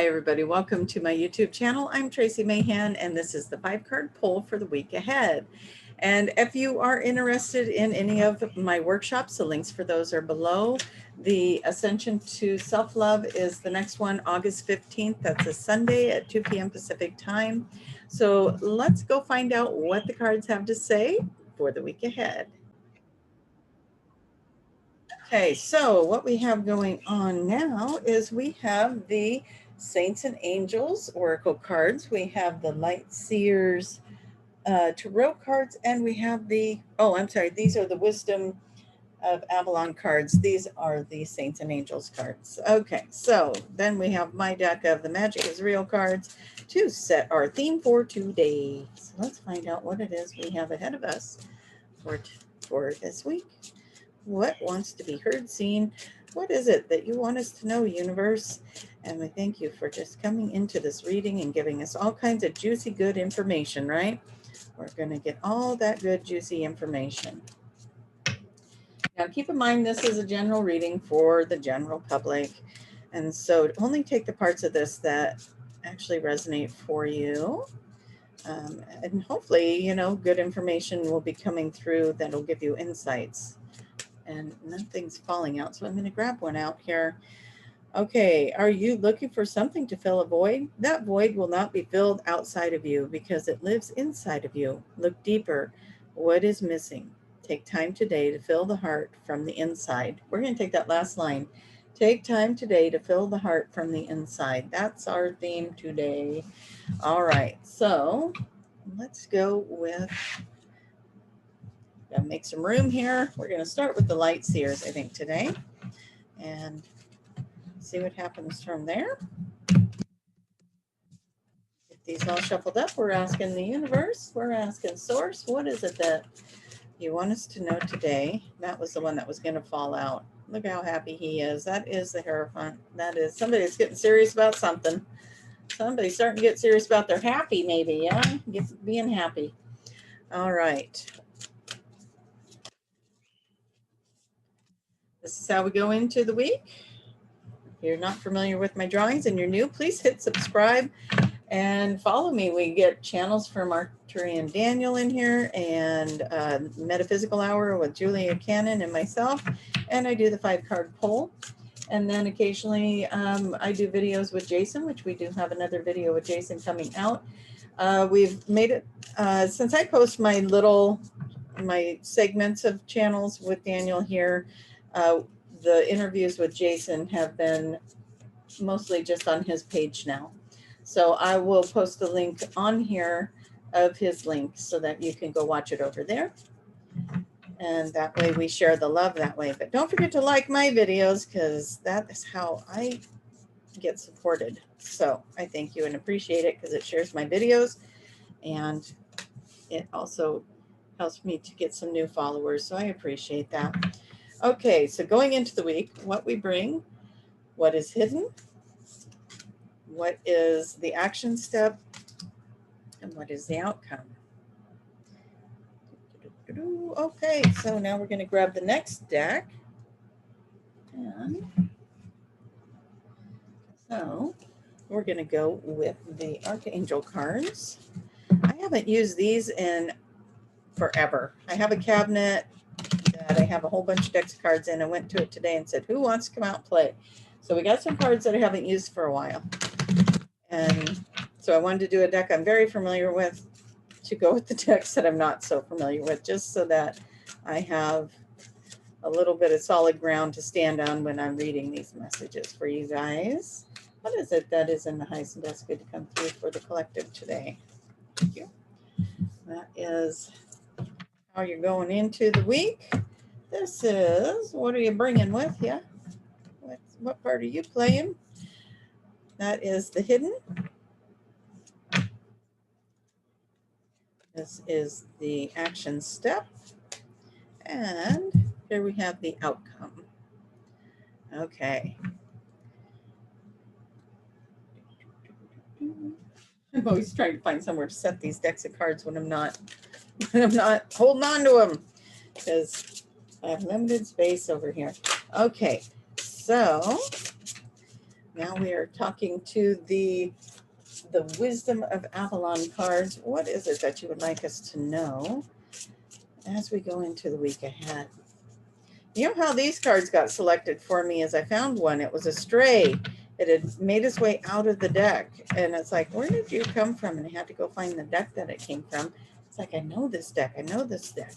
Hi everybody, welcome to my YouTube channel. I'm Tracie Mahan and this is the 5-card poll for the week ahead. And if you are interested in any of my workshops, the links for those are below. The Ascension to Self-Love is the next one, August 15th. That's a Sunday at 2 p.m. Pacific time. So let's go find out what the cards have to say for the week ahead. Okay, so what we have going on now is we have the Saints and Angels Oracle cards. We have the Light Seers Tarot cards, and we have the, these are the Wisdom of Avalon cards. These are the Saints and Angels cards. Okay, so then we have my deck of the Magic is Real cards to set our theme for today. So let's find out what it is we have ahead of us for this week. What wants to be heard, seen? What is it that you want us to know, universe? And we thank you for just coming into this reading and giving us all kinds of juicy, good information, right? We're going to get all that good, juicy information. Now, keep in mind, this is a general reading for the general public. And so only take the parts of this that actually resonate for you. And hopefully, you know, good information will be coming through that will give you insights. And nothing's falling out, so I'm going to grab one out here. Okay, are you looking for something to fill a void? That void will not be filled outside of you because it lives inside of you. Look deeper. What is missing? Take time today to fill the heart from the inside. We're going to take that last line. Take time today to fill the heart from the inside. That's our theme today. All right, so let's go with... Gotta make some room here. We're going to start with the Light Seers, I think, today, and see what happens from there. Get these all shuffled up. We're asking the universe, we're asking source, what is it that you want us to know today? That was the one that was going to fall out. Look how happy he is. That is the Hierophant. That is somebody that's getting serious about something. Somebody's starting to get serious about their happy, maybe, yeah? Being happy. All right. This is how we go into the week. If you're not familiar with my drawings and you're new, please hit subscribe and follow me. We get channels from Arcturian Daniel in here and Metaphysical Hour with Julia Cannon and myself. And I do the 5-card poll. And then occasionally I do videos with Jason, which we do have another video with Jason coming out. We've made it, since I post my segments of channels with Daniel here, the interviews with Jason have been mostly just on his page now. So I will post a link on here of his link so that you can go watch it over there. And that way we share the love that way. But don't forget to like my videos because that is how I get supported. So I thank you and appreciate it because it shares my videos and it also helps me to get some new followers. So I appreciate that. Okay, so going into the week, what we bring, what is hidden, what is the action step, and what is the outcome. Okay, so now we're going to grab the next deck. And so we're going to go with the Archangel cards. I haven't used these in forever. I have a cabinet that I have a whole bunch of decks of cards in. I went to it today and said, who wants to come out and play? So we got some cards that I haven't used for a while. And so I wanted to do a deck I'm very familiar with to go with the decks that I'm not so familiar with, just so that I have a little bit of solid ground to stand on when I'm reading these messages for you guys. What is it that is in the highest and best good to come through for the collective today? Thank you. That is how you're going into the week. This is, what are you bringing with you? What part are you playing? That is the hidden. This is the action step. And here we have the outcome. Okay. I'm always trying to find somewhere to set these decks of cards when I'm not holding on to them because I have limited space over here. Okay, so Now we are talking to the Wisdom of Avalon cards. What is it that you would like us to know as we go into the week ahead? You know how these cards got selected for me is I found one. It was a stray. It had made its way out of the deck. And it's like, where did you come from? And I had to go find the deck that it came from. It's like, I know this deck. I know this deck.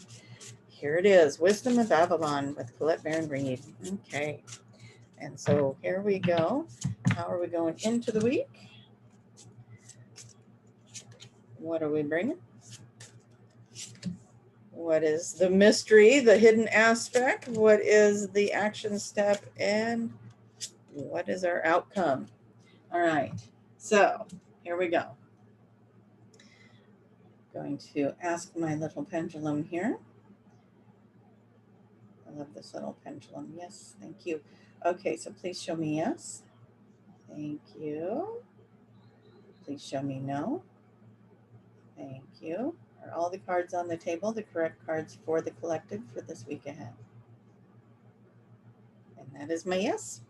Here it is. Wisdom of Avalon with Colette Baron-Reid. Okay. And so here we go. How are we going into the week? What are we bringing? What is the mystery, the hidden aspect? What is the action step? And what is our outcome? All right, so here we go. Going to ask my little pendulum here. I love this little pendulum. Yes, thank you. Okay, so please show me yes. Thank you. Please show me no. Thank you. Are all the cards on the table the correct cards for the collective for this week ahead? And that is my yes.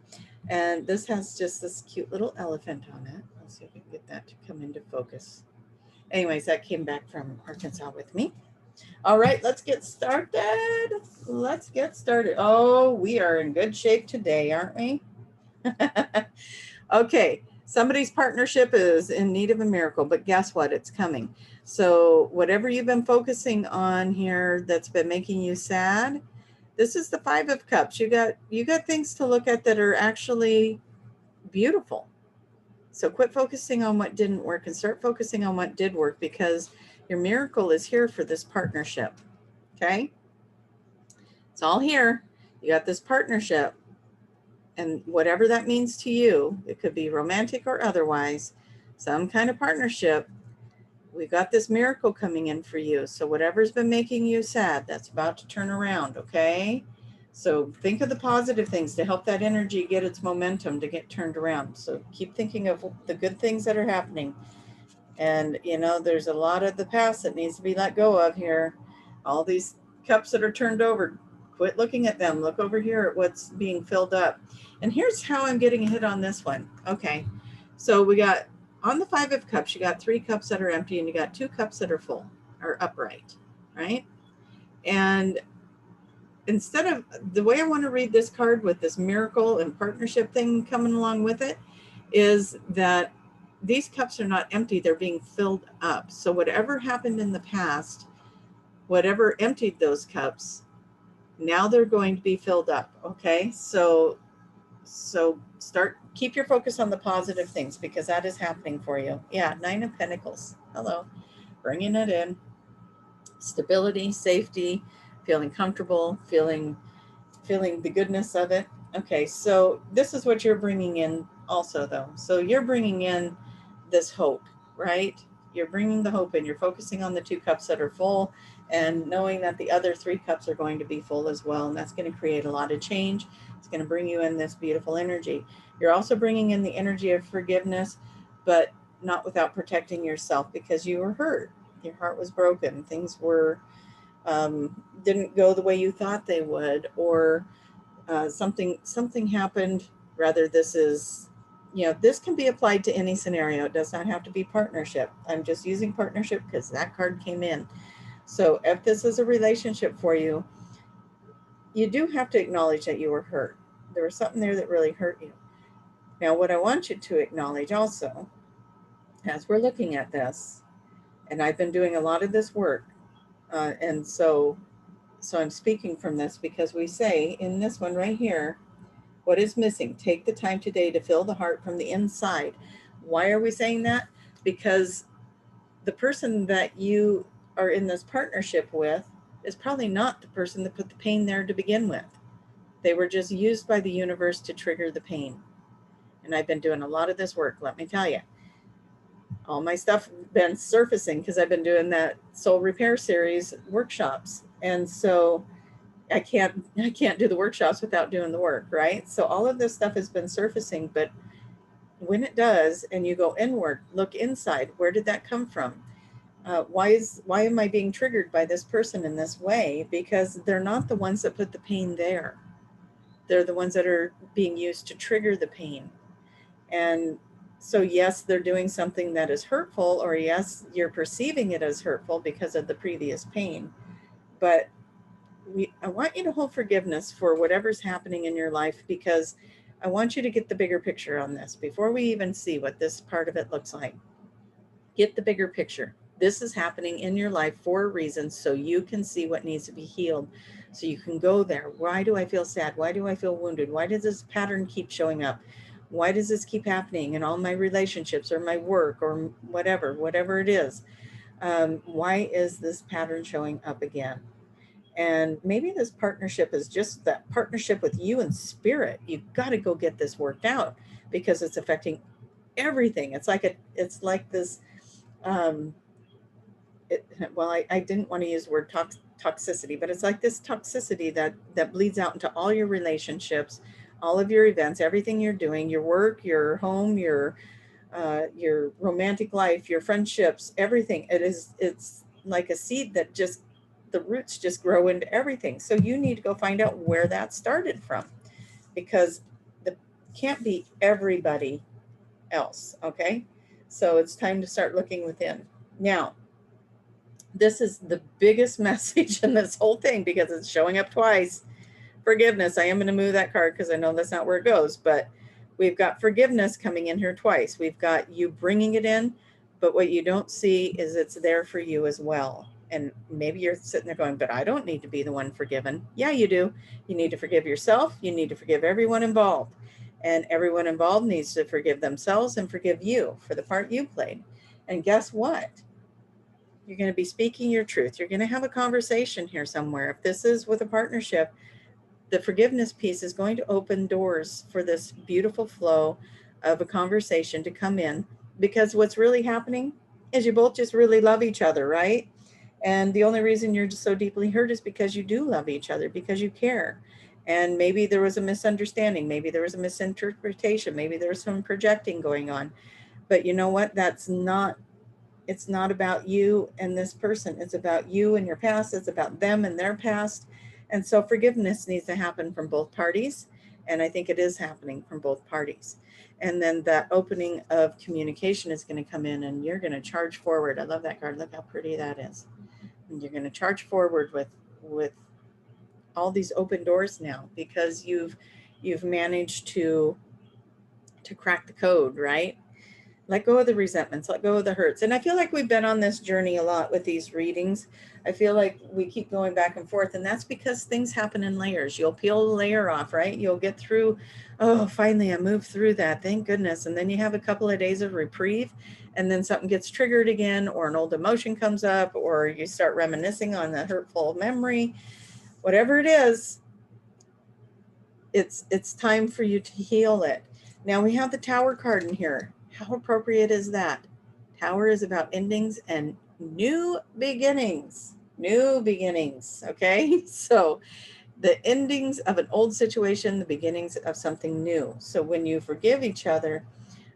And this has just this cute little elephant on it. Let's see if we can get that to come into focus. Anyways, that came back from Arkansas with me. All right, let's get started. Let's get started. Oh, we are in good shape today, aren't we? Okay, somebody's partnership is in need of a miracle, but guess what? It's coming. So whatever you've been focusing on here that's been making you sad, this is the Five of Cups. You got things to look at that are actually beautiful. So quit focusing on what didn't work and start focusing on what did work, because your miracle is here for this partnership. Okay? It's all here. You got this partnership. And whatever that means to you, it could be romantic or otherwise, some kind of partnership. We've got this miracle coming in for you. So whatever's been making you sad, that's about to turn around, okay? So think of the positive things to help that energy get its momentum to get turned around. So keep thinking of the good things that are happening. And, you know, there's a lot of the past that needs to be let go of here. All these cups that are turned over, quit looking at them. Look over here at what's being filled up. And here's how I'm getting a hit on this one. Okay, so we got on the Five of Cups, you got 3 cups that are empty and you got 2 cups that are full or upright, right? And instead of the way I want to read this card with this miracle and partnership thing coming along with it is that these cups are not empty, they're being filled up. So whatever happened in the past, whatever emptied those cups, now they're going to be filled up. Okay, so keep your focus on the positive things, because that is happening for you. Yeah, 9 of Pentacles. Hello, bringing it in. Stability, safety, feeling comfortable, feeling the goodness of it. Okay, so this is what you're bringing in also, though. So you're bringing in this hope, right? You're bringing the hope in. You're focusing on the 2 cups that are full and knowing that the other 3 cups are going to be full as well. And that's going to create a lot of change. It's going to bring you in this beautiful energy. You're also bringing in the energy of forgiveness, but not without protecting yourself, because you were hurt. Your heart was broken. Things were didn't go the way you thought they would, or something happened. Rather, this is, you know, this can be applied to any scenario. It does not have to be partnership. I'm just using partnership because that card came in. So if this is a relationship for you, you do have to acknowledge that you were hurt. There was something there that really hurt you. Now, what I want you to acknowledge also, as we're looking at this, and I've been doing a lot of this work, and so I'm speaking from this, because we say in this one right here, what is missing? Take the time today to fill the heart from the inside. Why are we saying that? Because the person that you are in this partnership with is probably not the person that put the pain there to begin with. They were just used by the universe to trigger the pain. And I've been doing a lot of this work, let me tell you. All my stuff been surfacing because I've been doing that soul repair series workshops. And so I can't do the workshops without doing the work, right? So all of this stuff has been surfacing, but when it does, and you go inward, look inside, where did that come from? Why am I being triggered by this person in this way? Because they're not the ones that put the pain there. They're the ones that are being used to trigger the pain. And so, yes, they're doing something that is hurtful, or yes, you're perceiving it as hurtful because of the previous pain. But I want you to hold forgiveness for whatever's happening in your life, because I want you to get the bigger picture on this before we even see what this part of it looks like. Get the bigger picture. This is happening in your life for a reason, so you can see what needs to be healed, so you can go there. Why do I feel sad? Why do I feel wounded? Why does this pattern keep showing up? Why does this keep happening in all my relationships or my work or whatever it is? Why is this pattern showing up again? And maybe this partnership is just that partnership with you and spirit. You've got to go get this worked out, because it's affecting everything. It's like this, um, well, I didn't want to use the word toxicity, but it's like this toxicity that bleeds out into all your relationships, all of your events, everything you're doing, your work, your home, your romantic life, your friendships, everything. It's like a seed that just, the roots just grow into everything. So you need to go find out where that started from, because it can't be everybody else. Okay. So it's time to start looking within. Now, this is the biggest message in this whole thing, because it's showing up twice. Forgiveness. I am going to move that card because I know that's not where it goes, but we've got forgiveness coming in here twice. We've got you bringing it in, but what you don't see is it's there for you as well. And maybe you're sitting there going, but I don't need to be the one forgiven. Yeah, you do. You need to forgive yourself. You need to forgive everyone involved. And everyone involved needs to forgive themselves and forgive you for the part you played. And guess what? You're going to be speaking your truth. You're going to have a conversation here somewhere. If this is with a partnership, the forgiveness piece is going to open doors for this beautiful flow of a conversation to come in, because what's really happening is you both just really love each other, right? And the only reason you're just so deeply hurt is because you do love each other, because you care. And maybe there was a misunderstanding. Maybe there was a misinterpretation. Maybe there was some projecting going on. But you know what? It's not about you and this person. It's about you and your past. It's about them and their past. And so forgiveness needs to happen from both parties. And I think it is happening from both parties. And then that opening of communication is going to come in, and you're going to charge forward. I love that card. Look how pretty that is. And you're going to charge forward with all these open doors now, because you've managed to crack the code, right? Let go of the resentments, let go of the hurts. And I feel like we've been on this journey a lot with these readings. I feel like we keep going back and forth, and that's because things happen in layers. You'll peel a layer off, right? You'll get through, oh, finally I moved through that, thank goodness. And then you have a couple of days of reprieve, and then something gets triggered again, or an old emotion comes up, or you start reminiscing on the hurtful memory. Whatever it is, it's time for you to heal it. Now we have the Tower card in here. How appropriate is that? Tower is about endings and new beginnings. New beginnings, okay? So the endings of an old situation, the beginnings of something new. So when you forgive each other,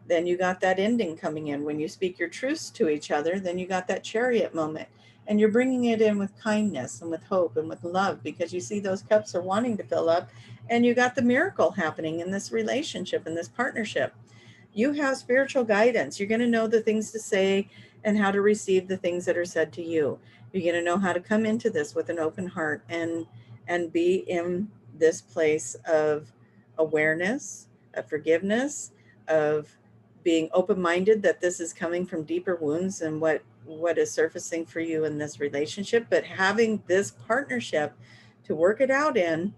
then you got that ending coming in. When you speak your truths to each other, then you got that chariot moment. And you're bringing it in with kindness and with hope and with love, because you see those cups are wanting to fill up, and you got the miracle happening in this relationship, in this partnership. You have spiritual guidance. You're going to know the things to say and how to receive the things that are said to you. You're going to know how to come into this with an open heart and be in this place of awareness, of forgiveness, of being open-minded that this is coming from deeper wounds and what is surfacing for you in this relationship, but having this partnership to work it out in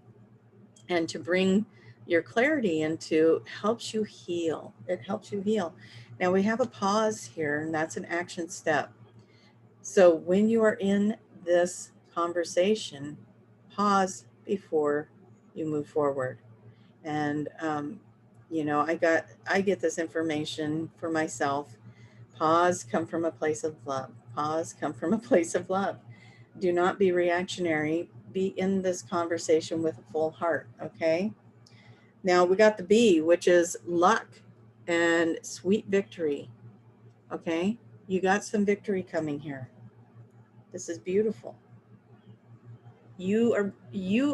and to bring your clarity into helps you heal. It helps you heal. Now we have a pause here, and that's an action step. So when you are in this conversation, pause before you move forward. And I get this information for myself. Pause, come from a place of love. Pause, come from a place of love. Do not be reactionary. Be in this conversation with a full heart, okay? Now we got the B, which is luck and sweet victory, okay? You got some victory coming here. This is beautiful. You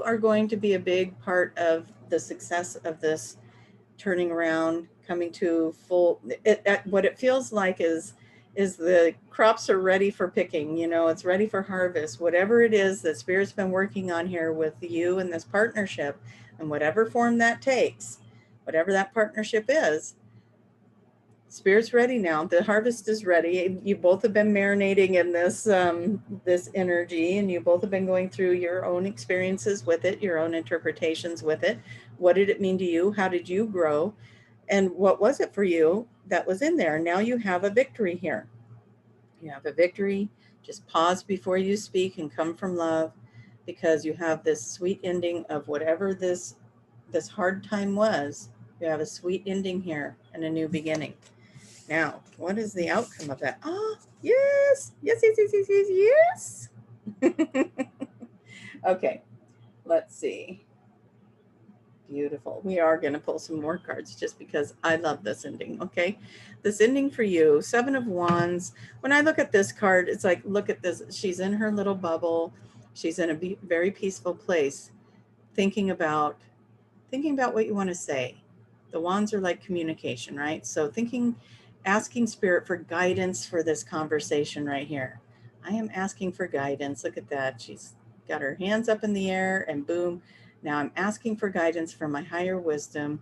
are going to be a big part of the success of this turning around, coming to full, what it feels like is the crops are ready for picking, you know, it's ready for harvest. Whatever it is that Spirit's been working on here with you in this partnership, and whatever form that takes, whatever that partnership is, Spirit's ready now. The harvest is ready. You both have been marinating in this this energy, and you both have been going through your own experiences with it, your own interpretations with it. What did it mean to you? How did you grow? And what was it for you that was in there? Now you have a victory here. You have a victory. Just pause before you speak and come from love, because you have this sweet ending of whatever this hard time was. You have a sweet ending here and a new beginning. Now, what is the outcome of that? Oh, yes, yes, yes, yes, yes, yes, yes. Okay, let's see. Beautiful. We are going to pull some more cards just because I love this ending, okay? This ending for you, 7 of Wands. When I look at this card, it's like, look at this. She's in her little bubble. She's in a very peaceful place, thinking about what you want to say. The wands are like communication, right? So asking Spirit for guidance for this conversation right here. I am asking for guidance. Look at that. She's got her hands up in the air and boom. Now I'm asking for guidance from my higher wisdom.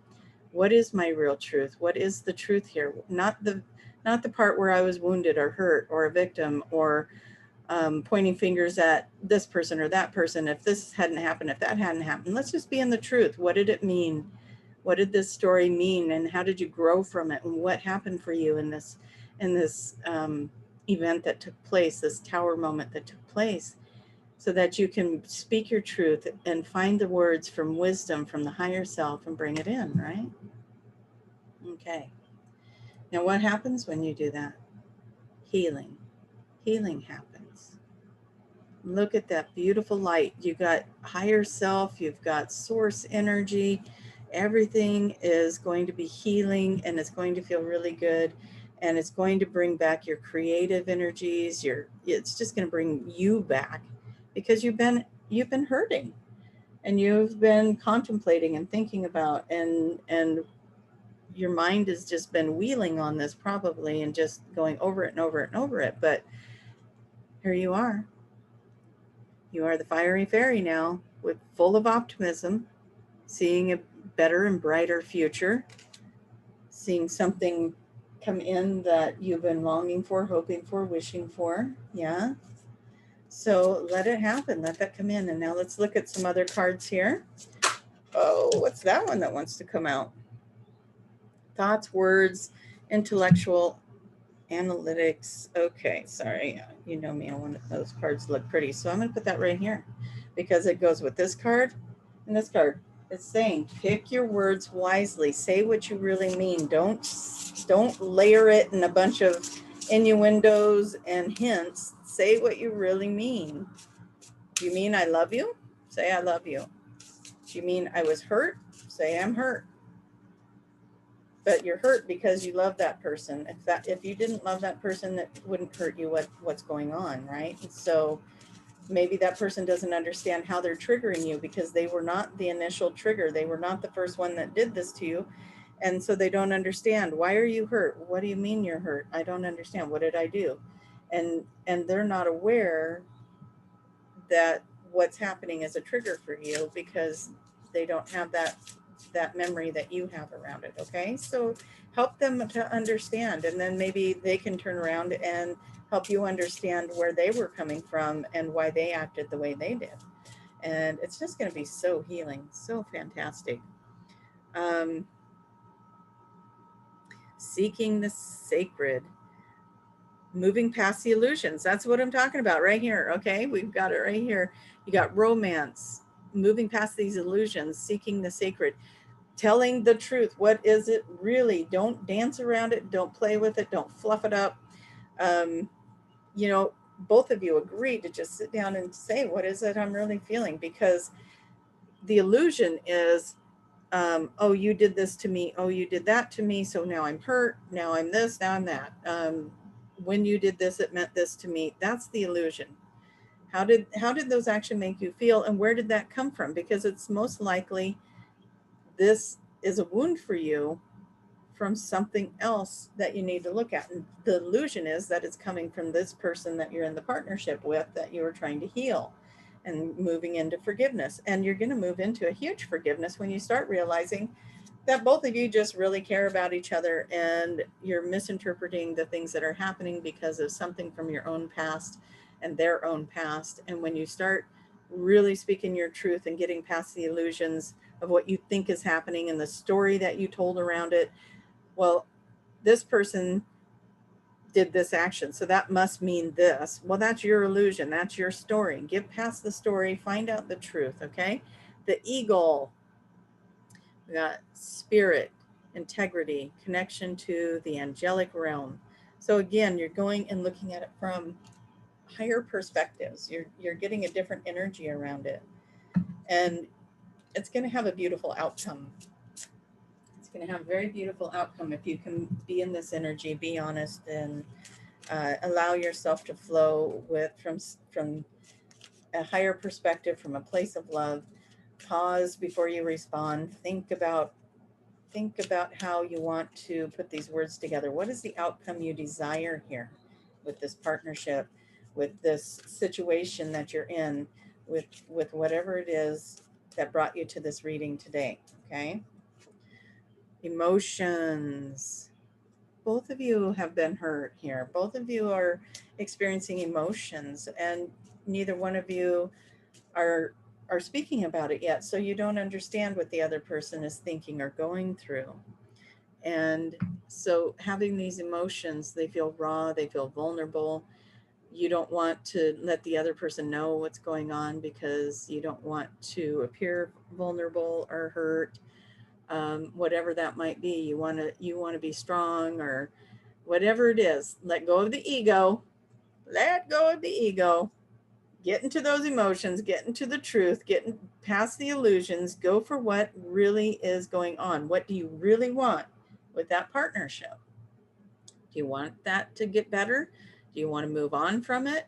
What is my real truth? What is the truth here? Not the part where I was wounded or hurt or a victim or pointing fingers at this person or that person. If this hadn't happened, if that hadn't happened, let's just be in the truth. What did it mean? What did this story mean? And how did you grow from it? And what happened for you in this event that took place, this tower moment that took place, so that you can speak your truth and find the words from wisdom, from the higher self, and bring it in, right? Okay. Now, what happens when you do that? Healing. Healing happens. Look at that beautiful light. You got higher self, you've got source energy. Everything is going to be healing, and it's going to feel really good, and it's going to bring back your creative energies. It's just going to bring you back, because you've been hurting, and you've been contemplating and thinking about, and your mind has just been wheeling on this probably and just going over it and over it and over it. But here you are. You are the fiery fairy now, with full of optimism, seeing a better and brighter future, seeing something come in that you've been longing for, hoping for, wishing for. Yeah. So let it happen. Let that come in. And now let's look at some other cards here. Oh, what's that one that wants to come out? Thoughts, words, intellectual, analytics. Okay, sorry. You know me, I want those cards to look pretty. So I'm going to put that right here, because it goes with this card and this card. It's saying, pick your words wisely. Say what you really mean. Don't layer it in a bunch of innuendos and hints. Say what you really mean. Do you mean I love you? Say I love you. Do you mean I was hurt? Say I'm hurt. But you're hurt because you love that person. If you didn't love that person, that wouldn't hurt you. What's going on, right? So maybe that person doesn't understand how they're triggering you, because they were not the initial trigger. They were not the first one that did this to you. And so they don't understand. Why are you hurt? What do you mean you're hurt? I don't understand. What did I do? And they're not aware that what's happening is a trigger for you, because they don't have that memory that you have around it. Okay, so help them to understand, and then maybe they can turn around and help you understand where they were coming from and why they acted the way they did. And it's just going to be so healing, so fantastic. Seeking the sacred, moving past the illusions. That's what I'm talking about right here. Okay, we've got it right here. You got romance, moving past these illusions, seeking the sacred, telling the truth. What is it really? Don't dance around it. Don't play with it. Don't fluff it up. You know, both of you agreed to just sit down and say, what is it I'm really feeling? Because the illusion is, oh, you did this to me. Oh, you did that to me. So now I'm hurt. Now I'm this. Now I'm that. When you did this, it meant this to me. That's the illusion. How did those actions make you feel? And where did that come from? Because it's most likely this is a wound for you from something else that you need to look at. And the illusion is that it's coming from this person that you're in the partnership with that you were trying to heal and moving into forgiveness. And you're going to move into a huge forgiveness when you start realizing that both of you just really care about each other, and you're misinterpreting the things that are happening because of something from your own past and their own past. And when you start really speaking your truth and getting past the illusions of what you think is happening and the story that you told around it, well, this person did this action, so that must mean this. Well, that's your illusion. That's your story. Get past the story, find out the truth, okay? The eagle, we got spirit, integrity, connection to the angelic realm. So again, you're going and looking at it from higher perspectives. You're getting a different energy around it. And it's going to have a beautiful outcome. It's going to have a very beautiful outcome if you can be in this energy, be honest, and allow yourself to flow with from a higher perspective, from a place of love. Pause before you respond. Think about how you want to put these words together. What is the outcome you desire here with this partnership, with this situation that you're in, with whatever it is that brought you to this reading today, okay? Emotions. Both of you have been hurt here. Both of you are experiencing emotions, and neither one of you are speaking about it yet, so you don't understand what the other person is thinking or going through. And so having these emotions, they feel raw, they feel vulnerable. You don't want to let the other person know what's going on because you don't want to appear vulnerable or hurt. Whatever that might be, you want to be strong, or whatever it is. Let go of the ego. Let go of the ego. Get into those emotions, get into the truth, get past the illusions, go for what really is going on. What do you really want with that partnership? Do you want that to get better? Do you want to move on from it?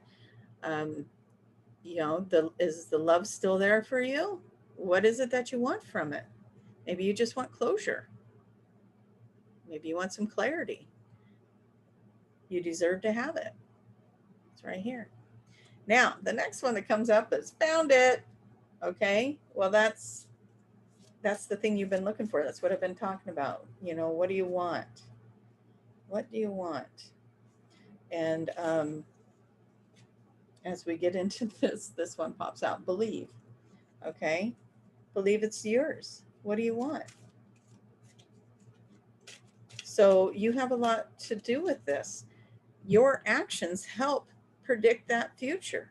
Is the love still there for you? What is it that you want from it? Maybe you just want closure. Maybe you want some clarity. You deserve to have it. It's right here. Now, the next one that comes up is found it. Okay, well, that's the thing you've been looking for. That's what I've been talking about. What do you want? What do you want? And as we get into this one pops out. Believe. Okay, believe it's yours. What do you want? So you have a lot to do with this. Your actions help predict that future.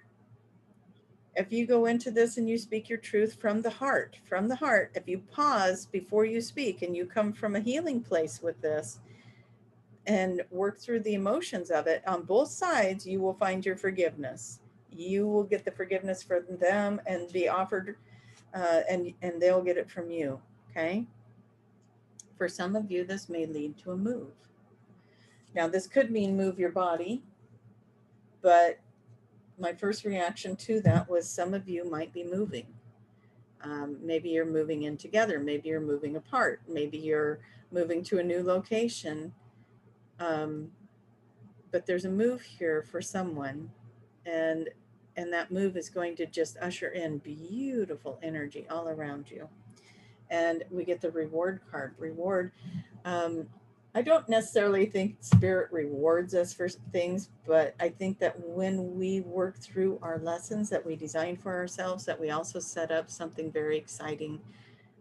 If you go into this and you speak your truth from the heart, if you pause before you speak and you come from a healing place with this and work through the emotions of it, on both sides, you will find your forgiveness. You will get the forgiveness from them and be offered, and they'll get it from you, okay? For some of you, this may lead to a move. Now, this could mean move your body, but my first reaction to that was some of you might be moving. Maybe you're moving in together. Maybe you're moving apart. Maybe you're moving to a new location. But there's a move here for someone, and that move is going to just usher in beautiful energy all around you. And we get the reward card. Reward. I don't necessarily think Spirit rewards us for things, but I think that when we work through our lessons that we design for ourselves, that we also set up something very exciting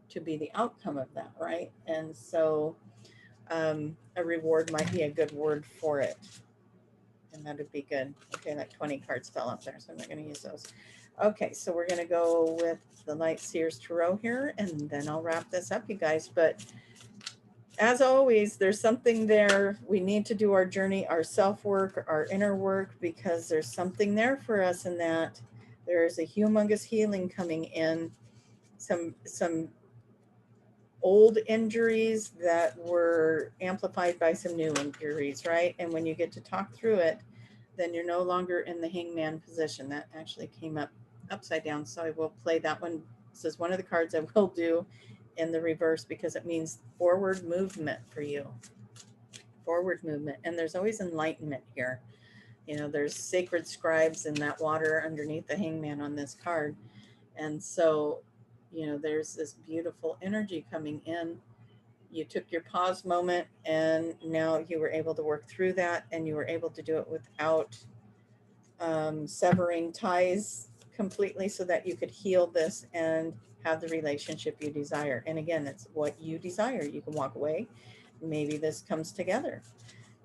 to be the outcome of that, right? And so a reward might be a good word for it. And that would be good. Okay, like 20 cards fell up there, so I'm not going to use those. Okay, so we're going to go with the Light Seers Tarot here, and then I'll wrap this up, you guys. But as always, there's something there. We need to do our journey, our self-work, our inner work, because there's something there for us in that. There is a humongous healing coming in. Some old injuries that were amplified by some new injuries, right? And when you get to talk through it, then you're no longer in the hangman position. That actually came up upside down, so I will play that one. This is one of the cards I will do in the reverse because it means forward movement for you. Forward movement. And there's always enlightenment here. You know, there's sacred scribes in that water underneath the hangman on this card. And so, you know, there's this beautiful energy coming in. You took your pause moment and now you were able to work through that, and you were able to do it without severing ties completely, so that you could heal this and have the relationship you desire. And again, it's what you desire. You can walk away. Maybe this comes together.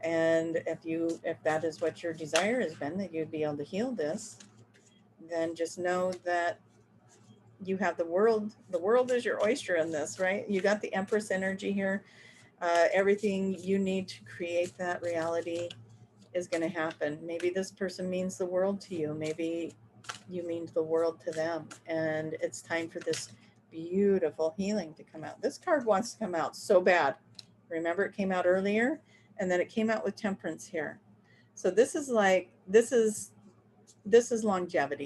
And if that is what your desire has been, that you'd be able to heal this, then just know that you have the world. The world is your oyster in this, right? You got the Empress energy here. Everything you need to create that reality is going to happen. Maybe this person means the world to you. Maybe you mean the world to them. And it's time for this beautiful healing to come out. This card wants to come out so bad. Remember, it came out earlier, and then it came out with Temperance here. So this is longevity.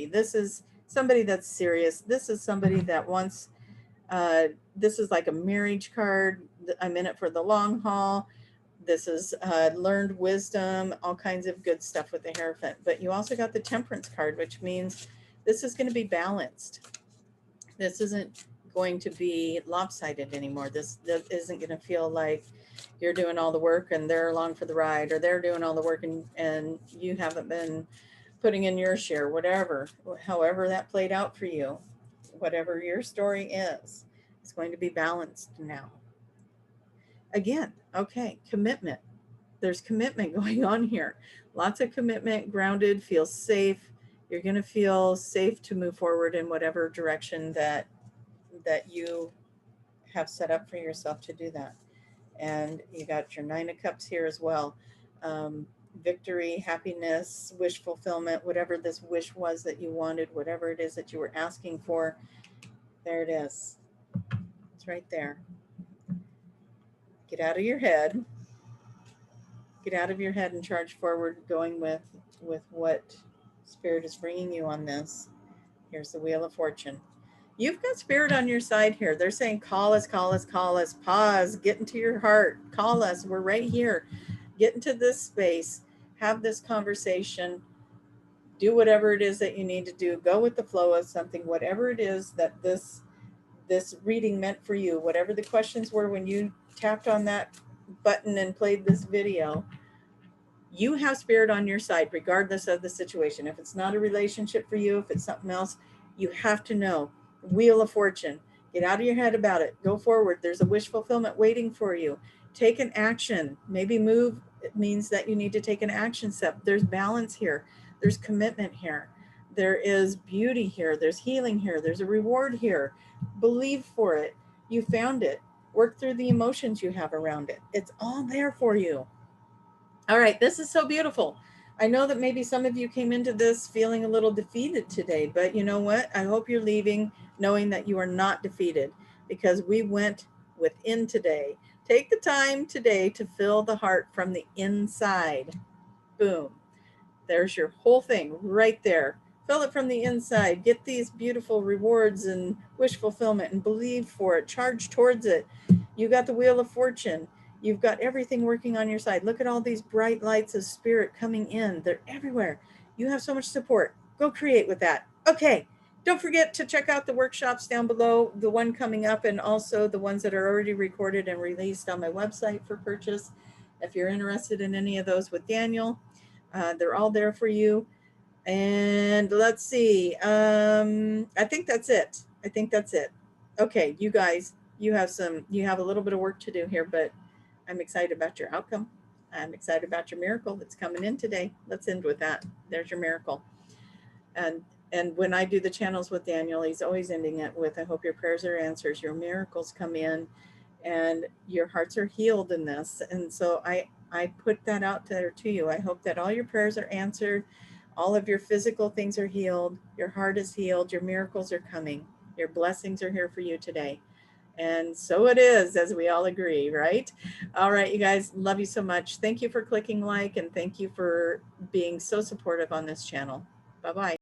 This is somebody that's serious. This is somebody that wants, this is like a marriage card. I'm in it for the long haul. This is learned wisdom, all kinds of good stuff with the Hierophant. But you also got the Temperance card, which means this is going to be balanced. This isn't going to be lopsided anymore. This isn't going to feel like you're doing all the work and they're along for the ride, or they're doing all the work and you haven't been putting in your share, whatever, however that played out for you, whatever your story is, it's going to be balanced now. Again, okay, commitment. There's commitment going on here. Lots of commitment, grounded, feel safe. You're going to feel safe to move forward in whatever direction that you have set up for yourself to do that. And you got your 9 of Cups here as well. Victory, happiness, wish fulfillment, whatever this wish was that you wanted, whatever it is that you were asking for, there it is. It's right there. Get out of your head. Get out of your head and charge forward, going with what Spirit is bringing you on this. Here's the Wheel of Fortune. You've got Spirit on your side here. They're saying, call us, call us, call us. Pause, get into your heart. Call us. We're right here. Get into this space. Have this conversation. Do whatever it is that you need to do. Go with the flow of something, whatever it is that this reading meant for you, whatever the questions were when you tapped on that button and played this video. You have Spirit on your side, regardless of the situation. If it's not a relationship for you, if it's something else, you have to know. Wheel of Fortune. Get out of your head about it. Go forward. There's a wish fulfillment waiting for you. Take an action. Maybe move. It means that you need to take an action step. There's balance here. There's commitment here. There is beauty here. There's healing here. There's a reward here. Believe for it. You found it. Work through the emotions you have around it. It's all there for you. All right, this is so beautiful. I know that maybe some of you came into this feeling a little defeated today, but you know what? I hope you're leaving knowing that you are not defeated, because we went within today. Take the time today to fill the heart from the inside. Boom. There's your whole thing right there. Fill it from the inside. Get these beautiful rewards and wish fulfillment and believe for it. Charge towards it. You got the Wheel of Fortune. You've got everything working on your side. Look at all these bright lights of Spirit coming in. They're everywhere. You have so much support. Go create with that. Okay. Don't forget to check out the workshops down below, the one coming up, and also the ones that are already recorded and released on my website for purchase. If you're interested in any of those with Daniel, they're all there for you. And let's see. I think that's it. Okay, you guys, you have a little bit of work to do here, but I'm excited about your outcome. I'm excited about your miracle that's coming in today. Let's end with that. There's your miracle. And when I do the channels with Daniel, he's always ending it with, I hope your prayers are answered, your miracles come in, and your hearts are healed in this. And so I put that out there to you. I hope that all your prayers are answered. All of your physical things are healed. Your heart is healed. Your miracles are coming. Your blessings are here for you today. And so it is, as we all agree, right? All right, you guys, love you so much. Thank you for clicking like, and thank you for being so supportive on this channel. Bye-bye.